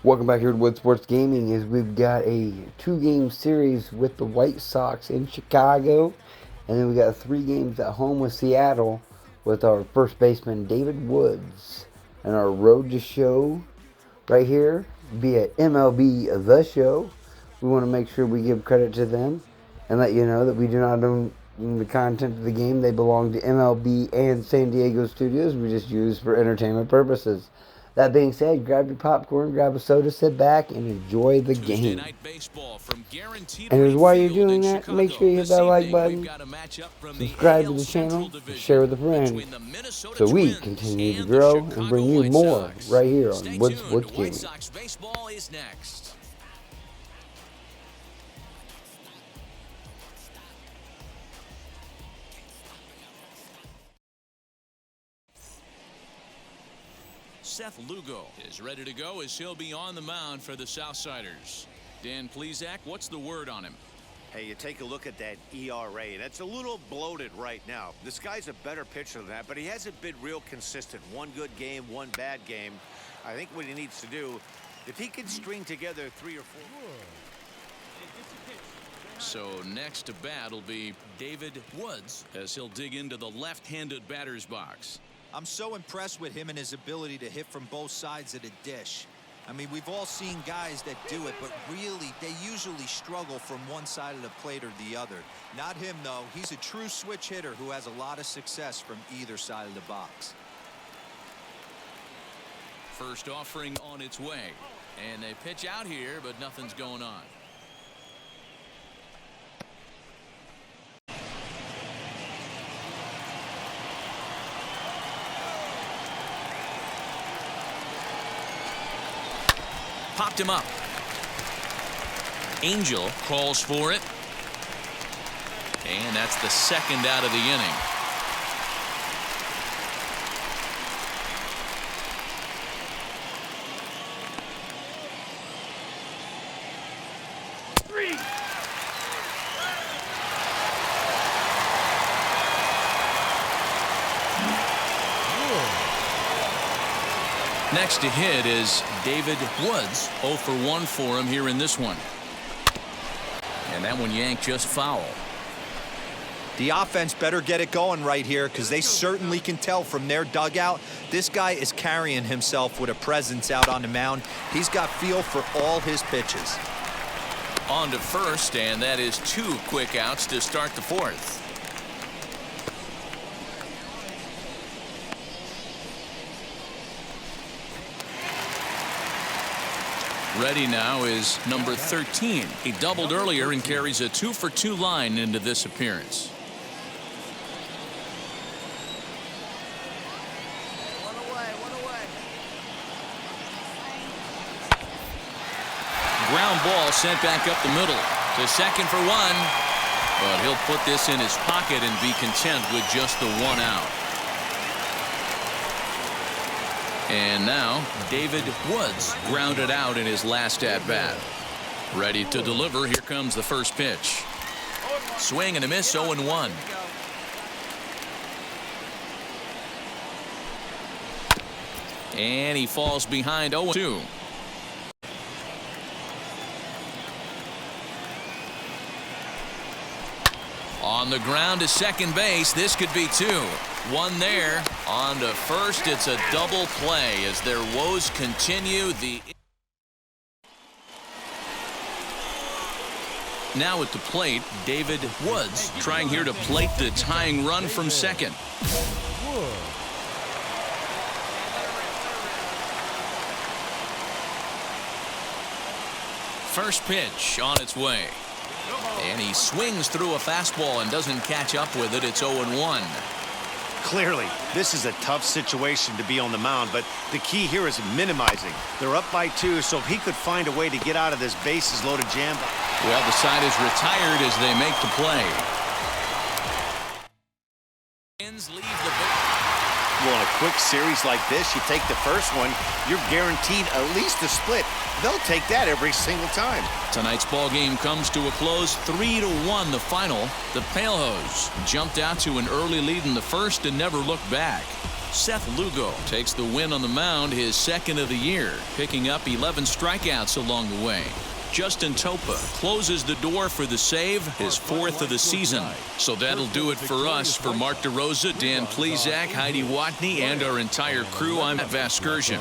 Welcome back here to Wood Sports Gaming. As we've got a 2-game series with the White Sox in Chicago, and then we got 3 games at home with Seattle with our first baseman David Woods, and our road to show right here via MLB The Show. We want to make sure we give credit to them and let you know that we do not own the content of the game. They belong to MLB and San Diego Studios. We just use for entertainment purposes. That being said, grab your popcorn, grab a soda, sit back, and enjoy the game. And while you're doing that, make sure you hit that like button, subscribe to the channel, and share with a friend, so we continue to grow and bring you more right here on Wood Sports Gaming. Seth Lugo is ready to go as he'll be on the mound for the Southsiders. Dan Plesac, what's the word on him? Hey, you take a look at that ERA. That's a little bloated right now. This guy's a better pitcher than that, but he hasn't been real consistent. One good game, one bad game. I think what he needs to do, if he can string together 3 or 4. So next to bat will be David Woods as he'll dig into the left-handed batter's box. I'm so impressed with him and his ability to hit from both sides of the dish. I mean, we've all seen guys that do it, but really, they usually struggle from one side of the plate or the other. Not him, though. He's a true switch hitter who has a lot of success from either side of the box. First offering on its way. And they pitch out here, but nothing's going on. Popped him up. Angel calls for it. And that's the second out of the inning. Next to hit is David Woods. 0 for 1 for him here in this one. And that one yanked just foul. The offense better get it going right here, because they certainly can tell from their dugout this guy is carrying himself with a presence out on the mound. He's got feel for all his pitches. On to first, and that is 2 quick outs to start the 4th. Ready now is number 13. He doubled earlier and carries a 2 for 2 line into this appearance. Ground ball sent back up the middle to second for 1. But he'll put this in his pocket and be content with just the 1 out. And now David Woods grounded out in his last at bat. Ready to deliver. Here comes the first pitch. Swing and a miss. 0-1. And he falls behind. 0-2. On the ground to second base. This could be 2. 1 there. On to first. It's a double play as their woes continue. Now at the plate, David Woods trying here to plate the tying run from second. First pitch on its way. And he swings through a fastball and doesn't catch up with it. It's 0-1. Clearly, this is a tough situation to be on the mound, but the key here is minimizing. They're up by 2, so if he could find a way to get out of this bases-loaded jam. Well, the side is retired as they make the play. Well, in a quick series like this, you take the first one, you're guaranteed at least a split. They'll take that every single time. Tonight's ball game comes to a close. 3-1 the final. The Pale Hose jumped out to an early lead in the first and never looked back. Seth Lugo takes the win on the mound, his second of the year, picking up 11 strikeouts along the way. Justin Topa closes the door for the save, his fourth of the season. So that'll do it for us. For Mark DeRosa, Dan Plesac, Heidi Watney, and our entire crew, I'm Matt Vasgersian.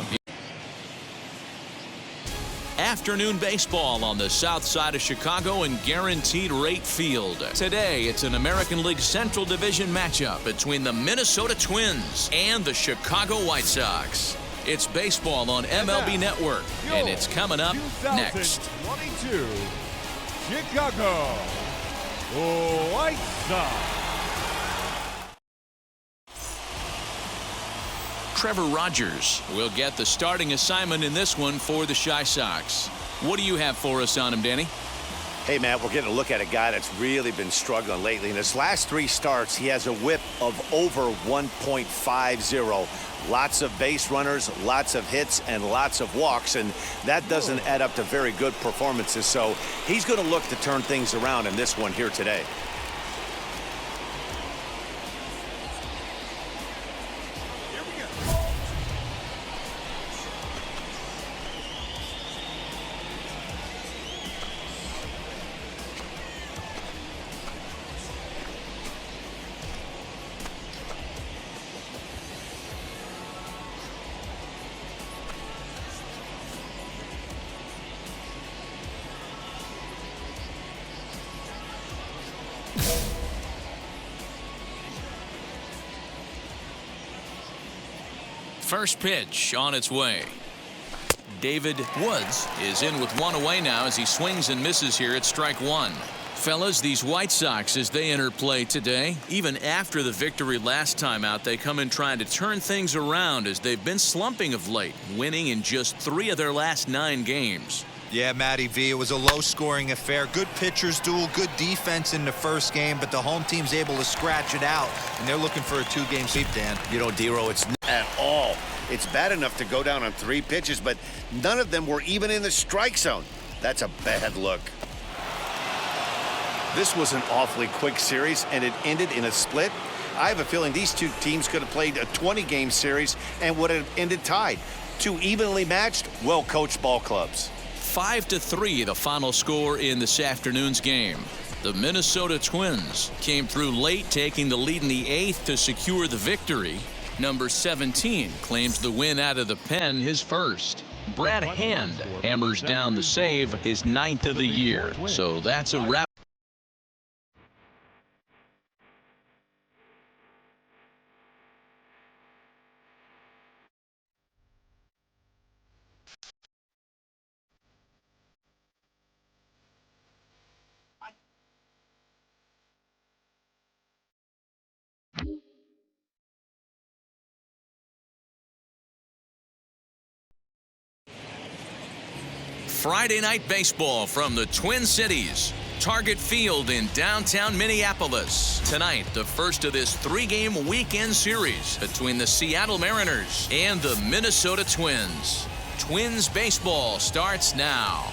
Afternoon baseball on the south side of Chicago and Guaranteed Rate Field. Today, it's an American League Central Division matchup between the Minnesota Twins and the Chicago White Sox. It's baseball on MLB Network, and it's coming up next. 2022 Chicago White Sox. Trevor Rogers will get the starting assignment in this one for the Chi Sox. What do you have for us on him, Danny? Hey, Matt, we're getting a look at a guy that's really been struggling lately. In his last 3 starts, he has a whip of over 1.50. Lots of base runners, lots of hits, and lots of walks, and that doesn't add up to very good performances. So he's going to look to turn things around in this one here today. First pitch on its way. David Woods is in with one away now as he swings and misses here at strike one. Fellas, these White Sox, as they enter play today, even after the victory last time out, they come in trying to turn things around as they've been slumping of late, winning in just 3 of their last 9 games. Yeah, Matty V, it was a low-scoring affair. Good pitchers duel, good defense in the first game, but the home team's able to scratch it out, and they're looking for a 2-game sweep, Dan. You know, Dero, it's not at all. It's bad enough to go down on 3 pitches, but none of them were even in the strike zone. That's a bad look. This was an awfully quick series, and it ended in a split. I have a feeling these 2 teams could have played a 20-game series and would have ended tied. 2 evenly matched, well-coached ball clubs. 5-3 the final score in this afternoon's game. The Minnesota Twins came through late, taking the lead in the 8th to secure the victory. Number 17 claims the win out of the pen, his first. Brad Hand hammers down the save, his 9th of the year. So that's a wrap. Friday night baseball from the Twin Cities. Target Field in downtown Minneapolis. Tonight, the first of this 3-game weekend series between the Seattle Mariners and the Minnesota Twins. Twins baseball starts now.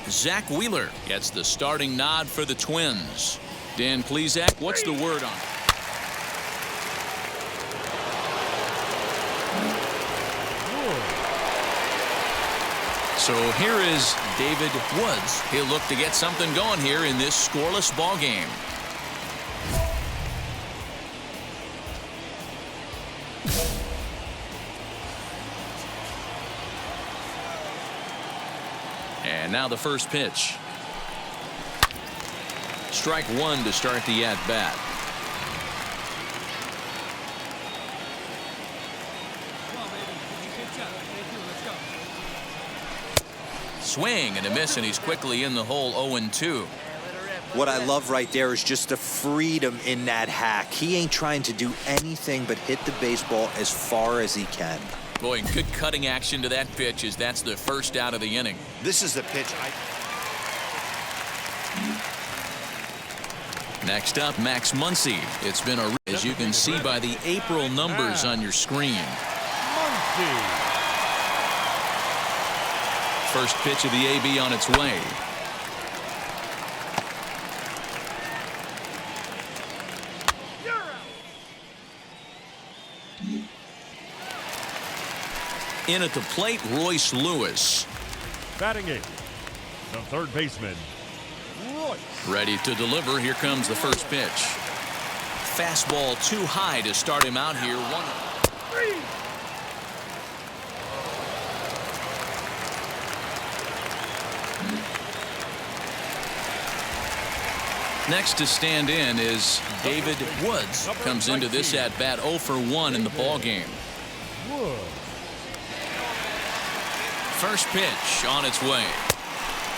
Zach Wheeler gets the starting nod for the Twins. Dan Plesac, what's the word on it? So here is David Woods. He'll look to get something going here in this scoreless ball game. And now the first pitch. Strike one to start the at-bat. Swing and a miss, and he's quickly in the hole. 0-2. What I love right there is just the freedom in that hack. He ain't trying to do anything but hit the baseball as far as he can. Boy, good cutting action to that pitch as that's the first out of the inning. This is the pitch. Next up, Max Muncy. It's been a, as you can see by the April numbers on your screen. Muncy. First pitch of the AB on its way. In at the plate, Royce Lewis. Batting eighth, the third baseman, Royce. Ready to deliver. Here comes the first pitch. Fastball too high to start him out here. 1-3. Next to stand in is David Woods. Comes into this at bat 0 for 1 in the ball game. First pitch on its way.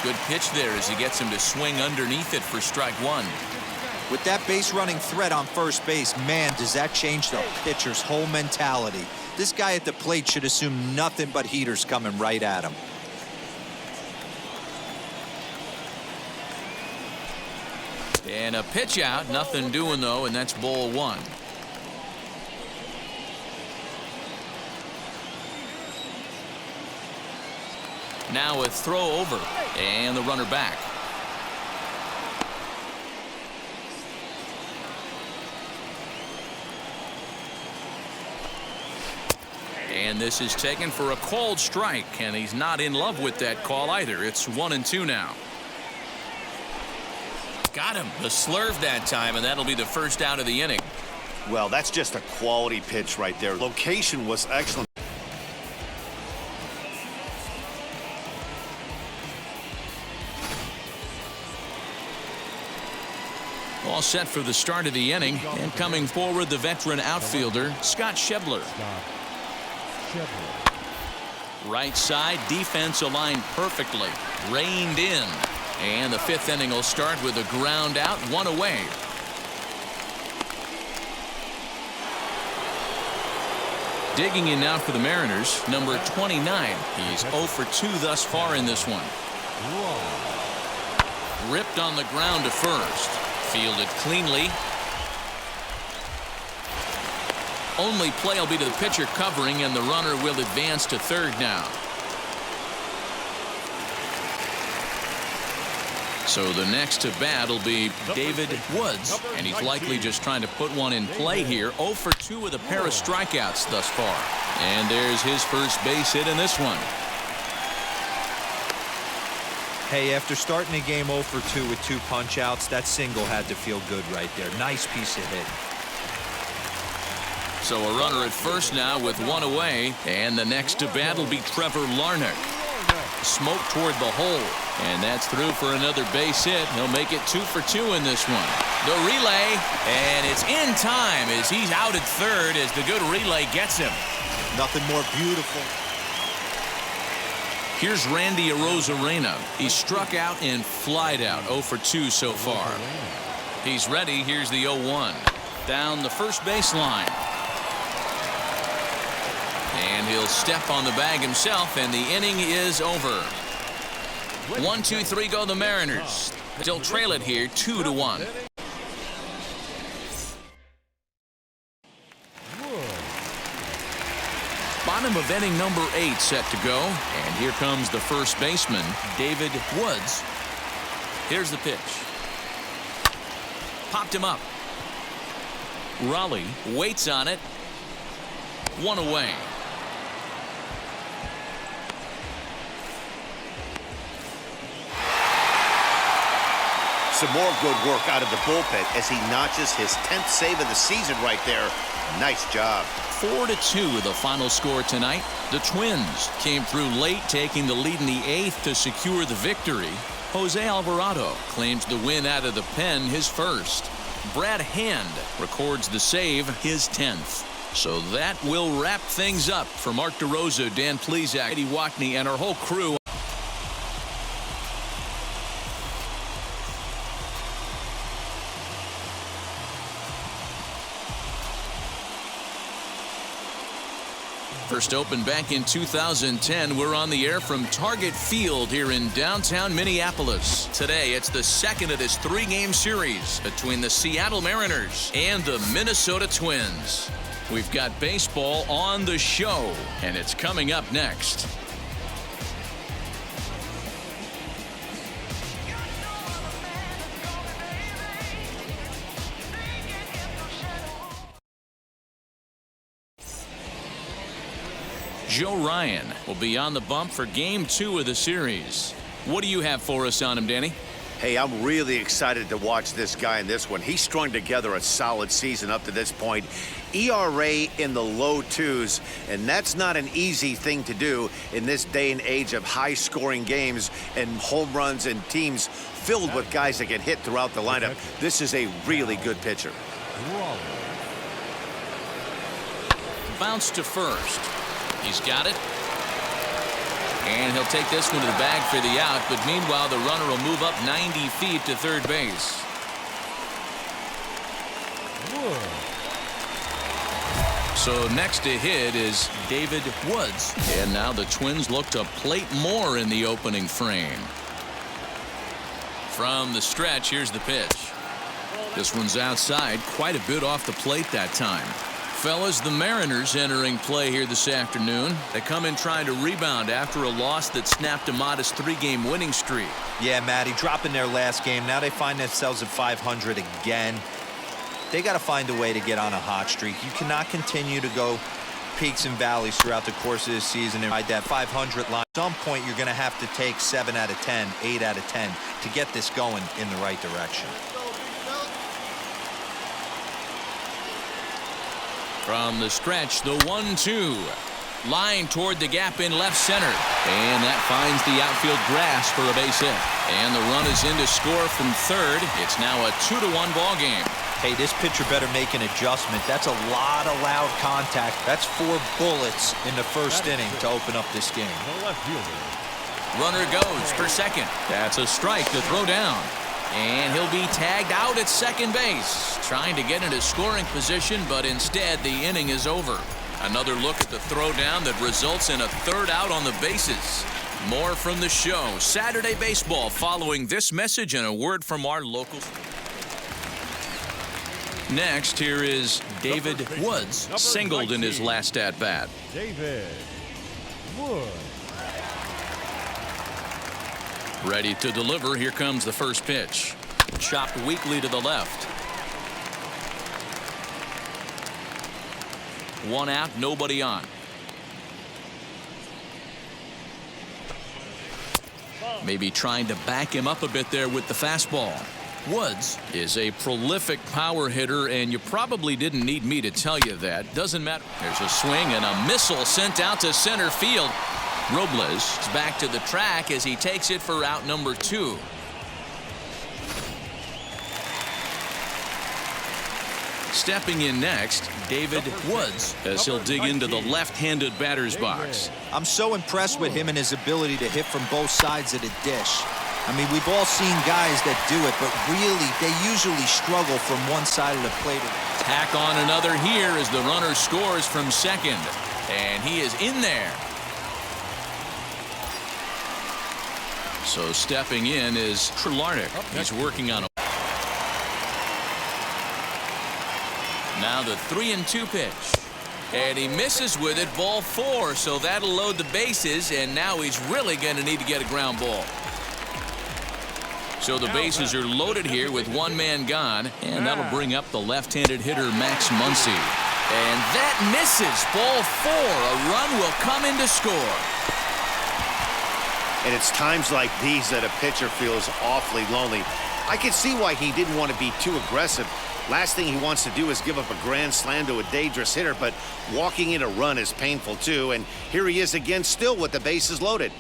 Good pitch there as he gets him to swing underneath it for strike one. With that base running threat on first base, man, does that change the pitcher's whole mentality. This guy at the plate should assume nothing but heaters coming right at him. And a pitch out, nothing doing though, and that's ball one. Now a throw over, and the runner back. And this is taken for a called strike, and he's not in love with that call either. It's 1-2 now. Got him. The slurve that time, and that'll be the first out of the inning. Well, that's just a quality pitch right there. Location was excellent. All set for the start of the inning, and coming forward, the veteran outfielder, Scott Schebler. Right side, defense aligned perfectly, reined in. And the fifth inning will start with a ground out, 1 away. Digging in now for the Mariners, number 29. He's 0 for 2 thus far in this one. Ripped on the ground to first. Fielded cleanly. Only play will be to the pitcher covering, and the runner will advance to third now. So the next to bat will be David Woods, and he's likely just trying to put one in play here. 0 for 2 with a pair of strikeouts thus far. And there's his first base hit in this one. Hey, after starting a game 0 for 2 with 2 punch-outs, that single had to feel good right there. Nice piece of hitting. So a runner at first now with 1 away, and the next to bat will be Trevor Larnach. Smoke toward the hole, and that's through for another base hit. He'll make it 2 for 2 in this one. The relay, and it's in time as he's out at third as the good relay gets him. Nothing more beautiful. Here's Randy Arozarena. He's struck out and flied out, 0 for 2 so far. He's ready. Here's the 0-1. Down the first baseline. And he'll step on the bag himself, and the inning is over. 1-2-3 go the Mariners. They'll trail it here 2-1. Bottom of inning number 8 set to go, and here comes the first baseman, David Woods. Here's the pitch. Popped him up. Raleigh waits on it. 1 away. Some more good work out of the bullpen as he notches his 10th save of the season right there. Nice job. 4-2 the final score tonight. The Twins came through late, taking the lead in the 8th to secure the victory. Jose Alvarado claims the win out of the pen, his first. Brad Hand records the save, his 10th. So that will wrap things up. For Mark DeRosa, Dan Plesac, Eddie Wackney, and our whole crew. First opened back in 2010. We're on the air from Target Field here in downtown Minneapolis. Today, it's the second of this 3-game series between the Seattle Mariners and the Minnesota Twins. We've got baseball on the show, and it's coming up next. Joe Ryan will be on the bump for game 2 of the series. What do you have for us on him, Danny? Hey, I'm really excited to watch this guy in this one. He's strung together a solid season up to this point. ERA in the low 2s, and that's not an easy thing to do in this day and age of high-scoring games and home runs and teams filled with guys that get hit throughout the lineup. This is a really good pitcher. Bounce to first. He's got it. And he'll take this one to the bag for the out, but meanwhile the runner will move up 90 feet to third base. So next to hit is David Woods. And now the Twins look to plate more in the opening frame. From the stretch, here's the pitch. This one's outside, quite a bit off the plate that time. Fellas, the Mariners entering play here this afternoon. They come in trying to rebound after a loss that snapped a modest 3-game winning streak. Yeah, Matty, dropping their last game. Now they find themselves at 500 again. They got to find a way to get on a hot streak. You cannot continue to go peaks and valleys throughout the course of the season and ride that 500 line. At some point, you're going to have to take 7 out of 10, 8 out of 10 to get this going in the right direction. From the stretch, the 1-2. Line toward the gap in left center. And that finds the outfield grass for a base hit. And the run is in to score from third. It's now a 2-1 ball game. Hey, this pitcher better make an adjustment. That's a lot of loud contact. That's 4 bullets in the first inning to open up this game. Runner goes for second. That's a strike to throw down. And he'll be tagged out at second base, trying to get into scoring position, but instead the inning is over. Another look at the throwdown that results in a third out on the bases. More from the show. Saturday Baseball following this message and a word from our locals. Next, here is David Woods, singled in his last at-bat. David Woods. Ready to deliver. Here comes the first pitch. Chopped weakly to the left. 1 out, nobody on. Maybe trying to back him up a bit there with the fastball. Woods is a prolific power hitter, and you probably didn't need me to tell you that. Doesn't matter. There's a swing and a missile sent out to center field. Robles is back to the track as he takes it for out number 2. Stepping in next, David Woods, as he'll dig into the left-handed batter's box. I'm so impressed with him and his ability to hit from both sides of the dish. I mean, we've all seen guys that do it, but really, they usually struggle from one side of the plate. Tack on another here as the runner scores from second. And he is in there. So stepping in is Trelarnick. He's working on a. Now the 3-2 pitch. And he misses with it, ball 4. So that'll load the bases, and now he's really going to need to get a ground ball. So the bases are loaded here with 1 man gone, and that'll bring up the left-handed hitter Max Muncy. And that misses, ball 4. A run will come in to score. And it's times like these that a pitcher feels awfully lonely. I can see why he didn't want to be too aggressive. Last thing he wants to do is give up a grand slam to a dangerous hitter, but walking in a run is painful too. And here he is again, still with the bases loaded.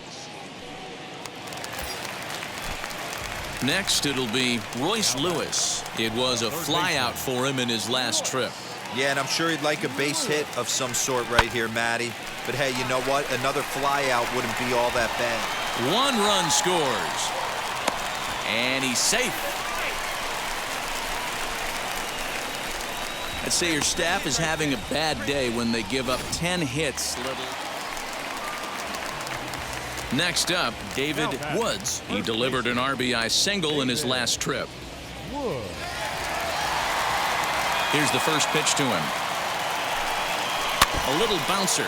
Next, it'll be Royce Lewis. It was a flyout for him in his last trip. Yeah, and I'm sure he'd like a base hit of some sort right here, Matty. But hey, you know what? Another flyout wouldn't be all that bad. 1 run scores. And he's safe. I'd say your staff is having a bad day when they give up 10 hits. Next up, David Woods. He delivered an RBI single in his last trip. Here's the first pitch to him. A little bouncer.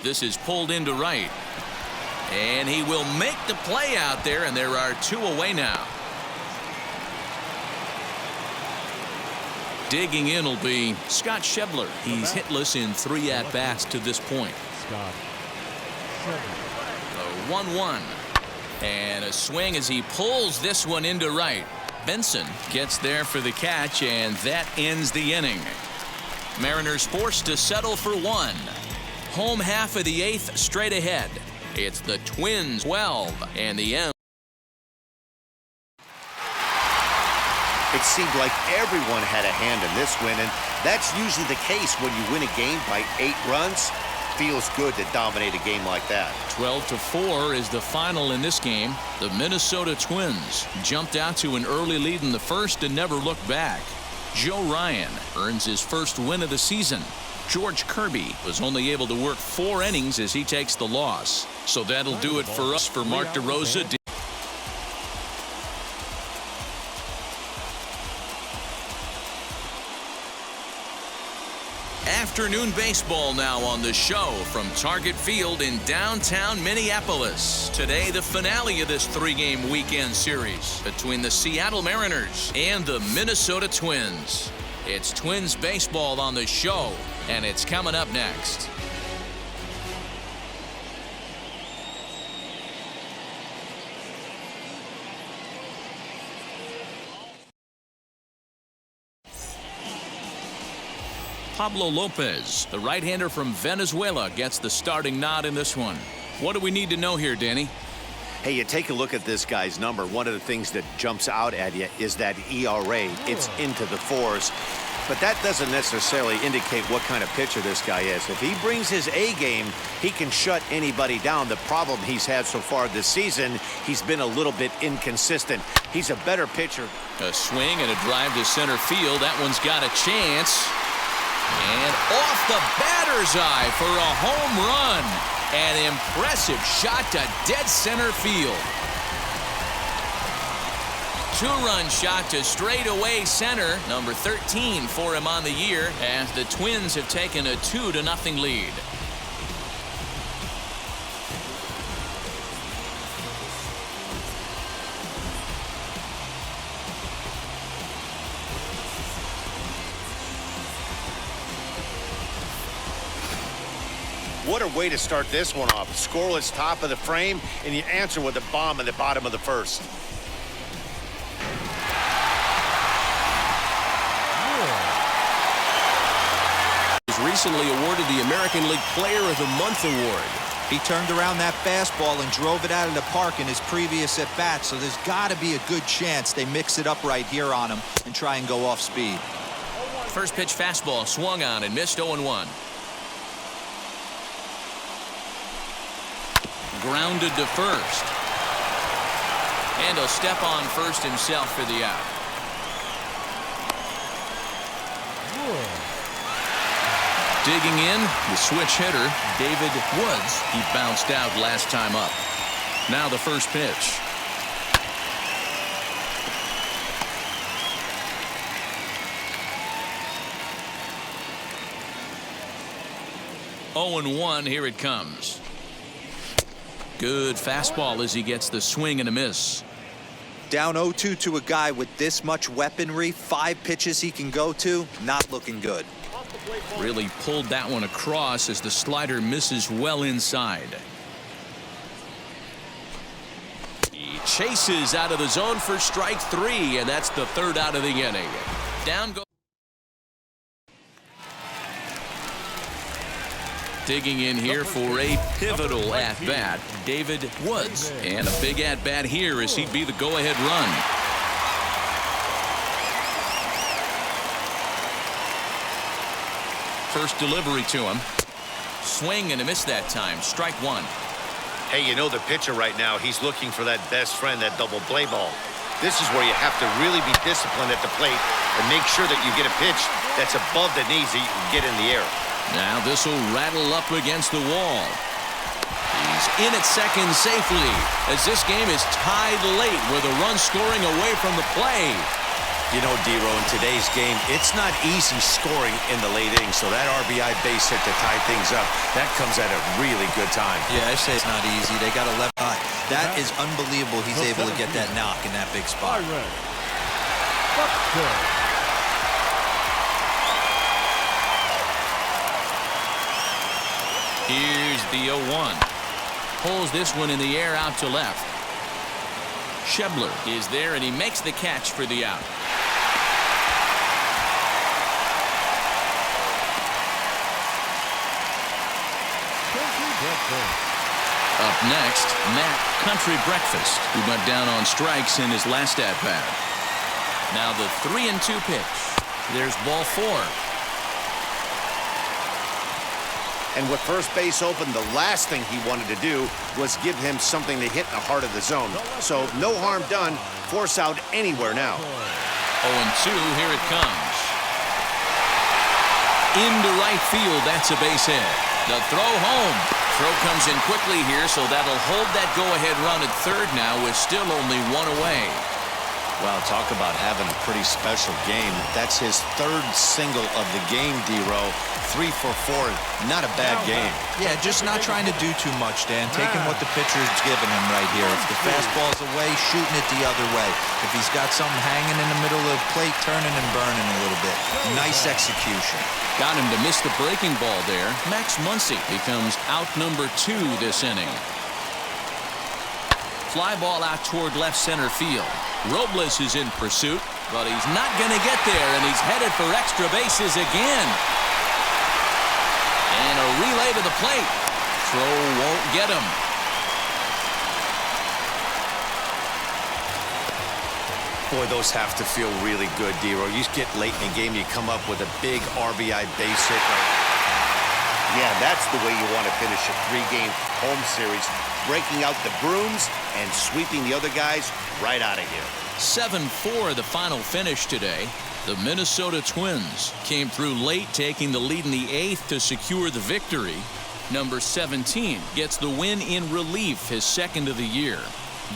This is pulled into right. And he will make the play out there, and there are 2 away now. Digging in will be Scott Schebler. He's hitless in 3 at-bats to this point. Scott. The 1-1. And a swing as he pulls this one into right. Benson gets there for the catch, and that ends the inning. Mariners forced to settle for 1. Home half of the 8th straight ahead. It's the Twins 12 and the M. It seemed like everyone had a hand in this win, and that's usually the case when you win a game by 8 runs. Feels good to dominate a game like that. 12-4 is the final in this game. The Minnesota Twins jumped out to an early lead in the first and never looked back. Joe Ryan earns his first win of the season. George Kirby was only able to work 4 innings as he takes the loss. So that'll do it for us. For Mark DeRosa. Afternoon baseball now on the show from Target Field in downtown Minneapolis. Today, the finale of this 3-game weekend series between the Seattle Mariners and the Minnesota Twins. It's Twins baseball on the show, and it's coming up next. Pablo Lopez, the right-hander from Venezuela, gets the starting nod in this one. What do we need to know here, Danny? Hey, you take a look at this guy's number. One of the things that jumps out at you is that ERA. It's into the 4s. But that doesn't necessarily indicate what kind of pitcher this guy is. If he brings his A game, he can shut anybody down. The problem he's had so far this season, he's been a little bit inconsistent. He's a better pitcher. A swing and a drive to center field. That one's got a chance. And off the batter's eye for a home run. An impressive shot to dead center field. 2-run shot to straightaway center. Number 13 for him on the year as the Twins have taken a 2-0 lead. What a way to start this one off. Scoreless top of the frame, and you answer with a bomb in the bottom of the first. Was recently awarded the American League Player of the Month award. He turned around that fastball and drove it out of the park in his previous at-bat, so there's got to be a good chance they mix it up right here on him and try and go off speed. First pitch fastball swung on and missed 0-1. Grounded to first. And he'll step on first himself for the out. Digging in, the switch hitter, David Woods. He bounced out last time up. Now the first pitch. Oh, 0-1, here it comes. Good fastball as he gets the swing and a miss. Down 0-2 to a guy with this much weaponry, 5 pitches he can go to, not looking good. Really pulled that one across as the slider misses well inside. He chases out of the zone for strike 3, and that's the 3rd out of the inning. Down goes. Digging in here for a pivotal at-bat, David Woods. And a big at-bat here as he'd be the go-ahead run. First delivery to him. Swing and a miss that time. Strike 1. Hey, you know the pitcher right now, he's looking for that best friend, that double play ball. This is where you have to really be disciplined at the plate and make sure that you get a pitch that's above the knees that you can get in the air. Now this will rattle up against the wall. He's in at second safely as this game is tied late with a run scoring away from the play. You know, D-Row, in today's game, it's not easy scoring in the late innings, so that RBI base hit to tie things up, that comes at a really good time. Yeah, I say it's not easy. They got 11. That is unbelievable he's able to get that knock in that big spot. Here's the 0-1. Pulls this one in the air out to left. Schebler is there, and he makes the catch for the out. Up next, Matt Country Breakfast, who went down on strikes in his last at-bat. Now the 3-2 pitch. There's ball 4. And with first base open, the last thing he wanted to do was give him something to hit in the heart of the zone. So no harm done. Force out anywhere now. 0-2, here it comes. Into right field, that's a base hit. The throw home. Throw comes in quickly here, so that'll hold that go-ahead run at third now with still only 1 away. Well, talk about having a pretty special game. That's his 3rd single of the game, D-Row. 3 for 4. Not a bad game. Yeah, just not trying to do too much, Dan. Taking what the pitcher's giving him right here. If the fastball's away, shooting it the other way. If he's got something hanging in the middle of the plate, turning and burning a little bit. Nice execution. Got him to miss the breaking ball there. Max Muncy becomes out number 2 this inning. Fly ball out toward left center field. Robles is in pursuit, but he's not going to get there, and he's headed for extra bases again. And a relay to the plate. Throw won't get him. Boy, those have to feel really good, D-Row. You get late in the game, you come up with a big RBI base hit. Yeah, that's the way you want to finish a 3-game home series. Breaking out the brooms and sweeping the other guys right out of here. 7-4 the final finish today. The Minnesota Twins came through late, taking the lead in the 8th to secure the victory. Number 17 gets the win in relief, his 2nd of the year.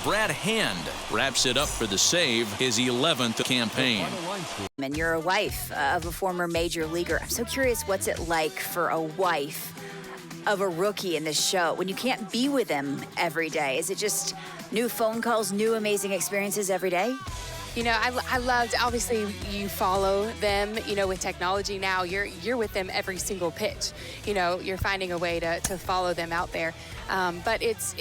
Brad Hand wraps it up for the save, his 11th campaign. And you're a wife of a former major leaguer. I'm so curious, what's it like for a wife of a rookie in this show when you can't be with them every day? Is it just new phone calls, new amazing experiences every day? You know, I loved, obviously you follow them, you know, with technology now, you're with them every single pitch. You know, you're finding a way to follow them out there. But it's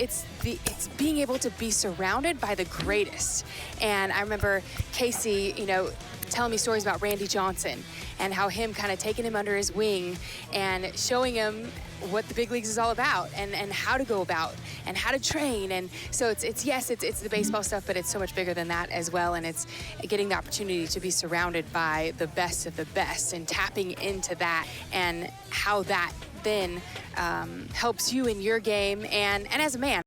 being able to be surrounded by the greatest. And I remember Casey, you know, telling me stories about Randy Johnson and how him kind of taking him under his wing and showing him what the big leagues is all about and how to go about and how to train. And so it's the baseball stuff, but it's so much bigger than that as well. And it's getting the opportunity to be surrounded by the best of the best and tapping into that and how that then helps you in your game and as a man.